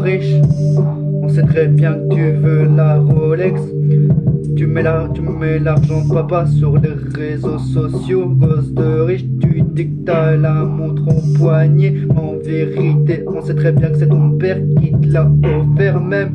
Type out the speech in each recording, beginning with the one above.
riche. On sait très bien que tu veux la Rolex. Tu mets l'argent de papa sur les réseaux sociaux. Gosse de riche, tu dis que t'as la montre au poignet. En vérité, on sait très bien que c'est ton père qui te l'a offert même.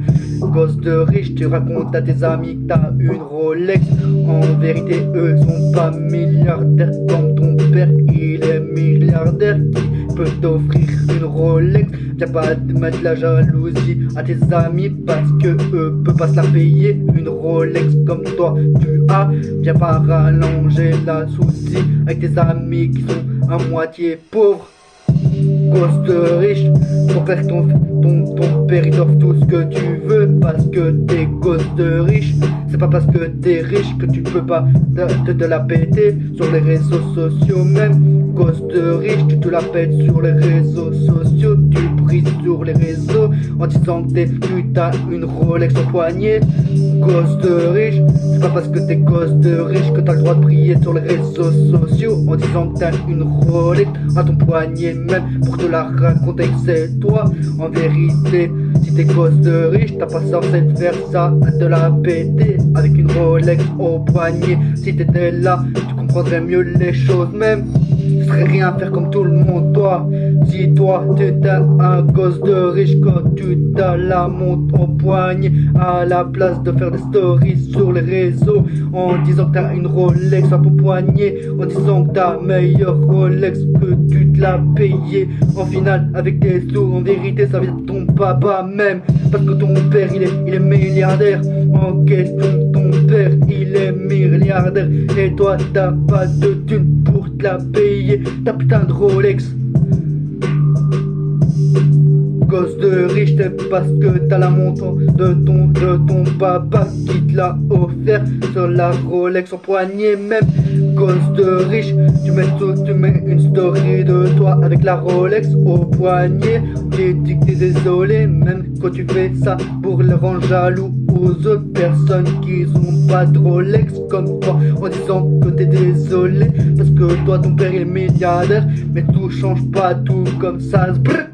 Gosse de riche, tu racontes à tes amis que t'as une Rolex. En vérité, eux sont pas milliardaires comme ton père. Il est milliardaire qui peut t'offrir une Rolex. Viens pas te mettre la jalousie à tes amis parce que eux peuvent pas se la payer. Une Rolex comme toi tu as. Viens pas rallonger la souci avec tes amis qui sont à moitié pauvres. Gosse de riche, ton père, ton père il t'offre tout ce que tu veux parce que t'es gosse de riche. C'est pas parce que t'es riche que tu peux pas te la péter sur les réseaux sociaux même. Gosse de riche, tu te la pètes sur les réseaux sociaux. Tu brises sur les réseaux en disant que t'as une Rolex au poignet. Gosse de riche, c'est pas parce que t'es gosse de riche que t'as le droit de briller sur les réseaux sociaux en disant que t'as une Rolex à ton poignet même pour te la raconter que c'est toi. En vérité, si t'es gosse de riche, t'as pas censé te faire ça, de la péter avec une Rolex au poignet. Si t'étais là, tu comprendrais mieux les choses même. Tu serais rien faire comme tout le monde, toi. Si toi t'étais un gosse de riche, quand tu t'as la montre au poignet, à la place de faire des stories sur les réseaux en disant que t'as une Rolex à ton poignet, en disant que t'as meilleure Rolex que tu te l'as payé en finale avec tes sous. En vérité, ça vient de ton papa même, parce que ton père il est milliardaire. En question, ton père il est milliardaire et toi t'as pas de thune pour te la payer ta putain de Rolex. Gosse de riche, c'est parce que t'as la montre de ton papa qui te l'a offert sur la Rolex au poignet même. Gosse de riche, tu mets une story de toi avec la Rolex au poignet. Tu dis que t'es désolé même quand tu fais ça pour les rendre jaloux aux autres personnes qui ont pas de Rolex comme toi, en disant que t'es désolé parce que toi ton père est milliardaire. Mais tout change pas tout comme ça. Brrr.